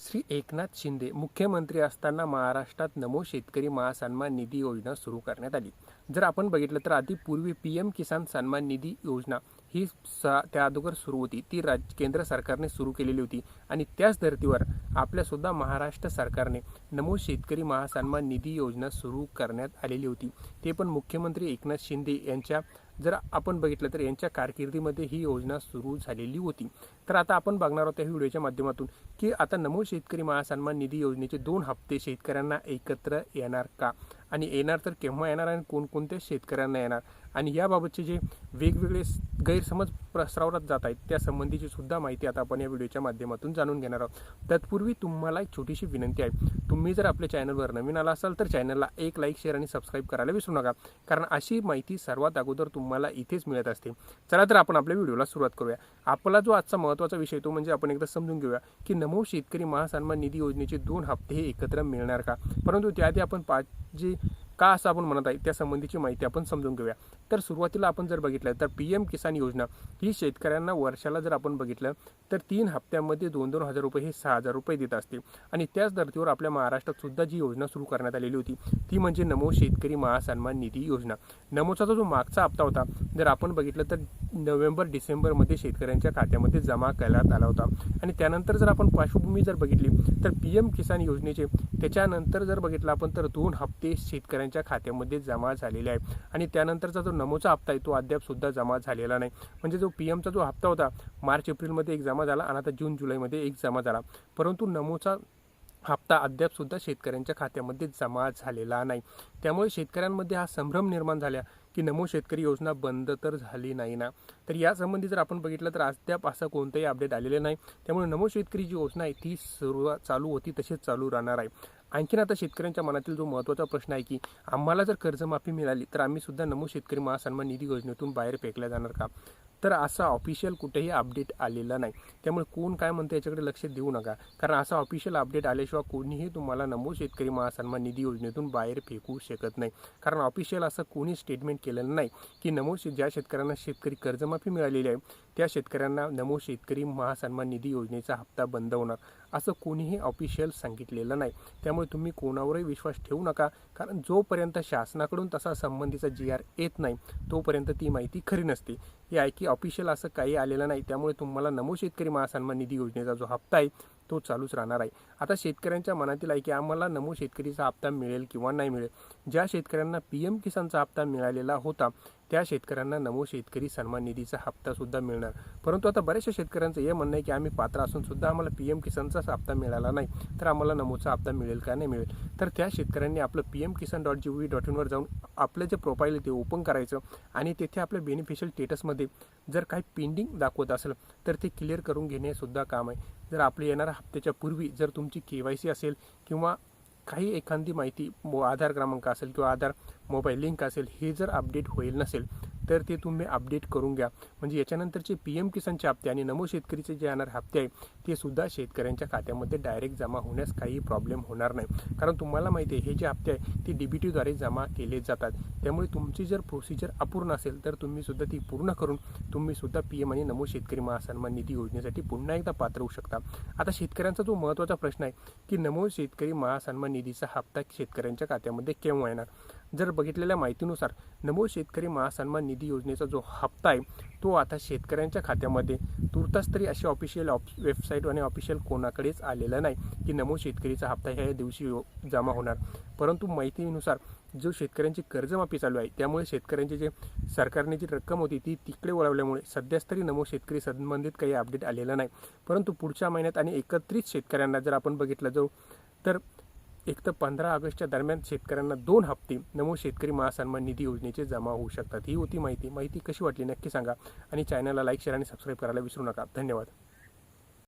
श्री एकनाथ शिंदे मुख्यमंत्री असताना महाराष्ट्रात नमो शेतकरी महासन्मान निधी योजना सुरू करण्यात आली। जर आपण बघितलं तर आधी पूर्वी PM किसान सन्मान निधी योजना ही त्या अगोदर सुरू होती। ती केंद्र सरकारने सुरू केलेली होती आणि त्याच धर्तीवर आपल्यासुद्धा महाराष्ट्र सरकारने नमो शेतकरी महासन्मान निधी योजना सुरू करण्यात आलेली होती। ते पण मुख्यमंत्री एकनाथ शिंदे यांच्या जर आपण बघितलं तर यांच्या कारकिर्दीमध्ये ही योजना सुरू झालेली होती। तर आता आपण बघणार आहोत या व्हिडिओच्या माध्यमातून की आता नमो शेतकरी महासन्मान निधी योजनेचे 2 हप्ते शेतकऱ्यांना एकत्र येणार का आणि येणार तर केव्हा येणार आणि कोणकोणत्या शेतकऱ्यांना येणार आणि याबाबतचे जे वेगवेगळे गैरसमज प्रसारवत जात आहेत त्या संबंधीची सुद्धा माहिती आता आपण या व्हिडिओच्या माध्यमातून जाणून घेणार आहोत। तत्पूर्वी तुम्हाला एक छोटीशी विनंती आहे, तुम्ही जर आपल्या चॅनलवर नवीन आला असाल तर चॅनलला एक लाईक शेअर आणि सबस्क्राईब करायला विसरू नका, कारण अशी माहिती सर्वात अगोदर तुम्हाला इथेच मिळत असते। चला तर आपण आपल्या व्हिडिओला सुरुवात करूया। आपला जो आजचा महत्त्वाचा विषय तो म्हणजे आपण एकदा समजून घेऊया की नमो शेतकरी महासन्मान निधी योजनेचे 2 हप्ते हे एकत्र मिळणार का, परंतु त्याआधी आपण जी का असं आपण म्हणत आहे त्या संबंधीची माहिती आपण समजून घेऊया। तर सुरुवातीला आपण जर बघितलं तर PM किसान योजना ही शेतकऱ्यांना वर्षाला जर आपण बघितलं तर 3 हप्त्यांमध्ये 2-2 हजार रुपये हे 6,000 रुपये देत असते आणि त्याच धर्तीवर आपल्या महाराष्ट्रात सुद्धा जी योजना सुरू करण्यात आलेली होती ती म्हणजे नमो शेतकरी महासन्मान निधी योजना। नमोचा जो मागचा हप्ता होता जर आपण बघितलं तर नोव्हेंबर-डिसेंबरमध्ये शेतकऱ्यांच्या खात्यामध्ये जमा करण्यात आला होता आणि त्यानंतर जर आपण पार्श्वभूमी जर बघितली तर PM किसान योजनेचे त्याच्यानंतर जर बघितलं आपण तर 2 हप्ते शेतकऱ्यांच्या खात्यामध्ये जमा झालेले आहे आणि त्यानंतरचा जो नमोचा हप्ता आहे तो अद्याप सुद्धा जमा झालेला नाही। म्हणजे जो PMचा जो हप्ता होता मार्च-एप्रिलमध्ये एक जमा झाला आणि आता जून-जुलैमध्ये एक जमा झाला, परंतु नमोचा हप्ता अद्याप सुद्धा शेतकऱ्यांच्या खात्यामध्ये जमा झालेला नाही। त्यामुळे शेतकऱ्यांमध्ये हा संभ्रम निर्माण झाला की नमो शेतकरी योजना बंद तर झाली नाही ना। तर यासंबंधी जर आपण बघितलं तर अद्याप असं कोणतंही अपडेट आलेलं नाही। त्यामुळे नमो शेतकरी जी योजना आहे ती चालू होती तशीच चालू राहणार आहे। आणखीन आता शेतकऱ्यांच्या मनातील जो महत्त्वाचा प्रश्न आहे की आम्हाला जर कर्जमाफी मिळाली तर आम्ही सुद्धा नमो शेतकरी महासन्मान निधी योजनेतून बाहेर फेकल्या जाणार का, तर असा ऑफिशियल कुठेही अपडेट आलेला नाही। त्यामुळे कोण काय म्हणतं याच्याकडे लक्ष देऊ नका, कारण असा ऑफिशियल अपडेट आल्याशिवाय कोणीही तुम्हाला नमो शेतकरी महासन्मान निधी योजनेतून बाहेर फेकू शकत नाही। कारण ऑफिशियल असं कोणी स्टेटमेंट केलेलं नाही की ज्या शेतकऱ्यांना शेतकरी कर्जमाफी मिळालेली आहे त्या शेतकऱ्यांना नमो शेतकरी महासन्मान निधी योजनेचा हप्ता बंद होणार असं कोणीही ऑफिशियल सांगितलेलं नाही। त्यामुळे तुम्ही कोणावरही विश्वास ठेवू नका, कारण जोपर्यंत शासनाकडून तसा संबंधीचा GR येत नाही तोपर्यंत ती माहिती खरी नसते। हे आहे की ऑफिशियल असं काही आलेलं नाही। त्यामुळे तुम्हाला नमो शेतकरी महासन्मान निधी योजनेचा जो हप्ता आहे तो चालूच राहणार आहे। आता शेतकऱ्यांच्या मनातील आहे की आम्हाला नमो शेतकरीचा हप्ता मिळेल किंवा नाही मिळेल। ज्या शेतकऱ्यांना PM किसानचा हप्ता मिळालेला होता त्या शेतकऱ्यांना नमो शेतकरी सन्मान निधीचा हप्ता सुद्धा मिळणार, परंतु आता बऱ्याचशा शेतकऱ्यांचं हे म्हणणं आहे की आम्ही पात्र असून सुद्धा आम्हाला PM किसानचाच हप्ता मिळाला नाही तर आम्हाला नमोचा हप्ता मिळेल का नाही मिळेल। तर त्या शेतकऱ्यांनी आपलं pmkisan.gov.in वर जाऊन आपलं जे प्रोफाईल आहे ते ओपन करायचं आणि तेथे आपल्या बेनिफिशियल स्टेटसमध्ये जर काही पेंडिंग दाखवत असेल तर ते क्लिअर करून घेणे सुद्धा काम आहे। जर आपले येणाऱ्या हप्त्याच्या पूर्वी जर तुमची KYC असेल किंवा काही एखादी माहिती आधार क्रमांक असेल किंवा आधार मोबाईल लिंक असेल हे जर अपडेट होईल नसेल तर ते तुम्ही अपडेट करून घ्या। म्हणजे याच्यानंतरचे PM किसानचे हप्ते आणि नमो शेतकरीचे जे येणार हप्ते आहे ते सुद्धा शेतकऱ्यांच्या खात्यामध्ये डायरेक्ट जमा होण्यास काही प्रॉब्लेम होणार नाही, कारण तुम्हाला माहिती आहे हे जे हप्ते आहे ते DBTद्वारे जमा केले जातात। त्यामुळे तुमची जर प्रोसिजर अपूर्ण असेल तर तुम्ही सुद्धा ती पूर्ण करून तुम्ही सुद्धा PM आणि नमो शेतकरी महासन्मान निधी योजनेसाठी पुन्हा एकदा पात्र होऊ शकता। आता शेतकऱ्यांचा जो महत्त्वाचा प्रश्न आहे की नमो शेतकरी महासन्मान निधीचा हप्ता शेतकऱ्यांच्या खात्यामध्ये केव्हा येणार, जर बघितलेल्या माहितीनुसार नमो शेतकरी महासन्मान निधी योजनेचा जो हप्ता आहे तो आता शेतकऱ्यांच्या खात्यामध्ये तुर्तास तरी अशी ऑफिशियल वेबसाईट आणि ऑफिशियल कोणाकडेच आलेला नाही की नमो शेतकरीचा हप्ता ह्या दिवशी जमा होणार। परंतु माहितीनुसार जो शेतकऱ्यांची कर्जमाफी चालू आहे त्यामुळे शेतकऱ्यांची जे सरकारने जी रक्कम होती ती तिकडे वळवल्यामुळे सध्याच तरी नमो शेतकरी संबंधित काही अपडेट आलेला नाही, परंतु पुढच्या महिन्यात आणि एकत्रित शेतकऱ्यांना जर आपण बघितलं तर 1 ते 15 ऑगस्टच्या दरम्यान शेतकऱ्यांना 2 हप्ते नमो शेतकरी महासन्मान निधी योजनेचे जमा होऊ शकतात। ही होती माहिती कशी वाटली नक्की सांगा आणि चॅनलला लाईक शेअर आणि सबस्क्राईब करायला विसरू नका। धन्यवाद।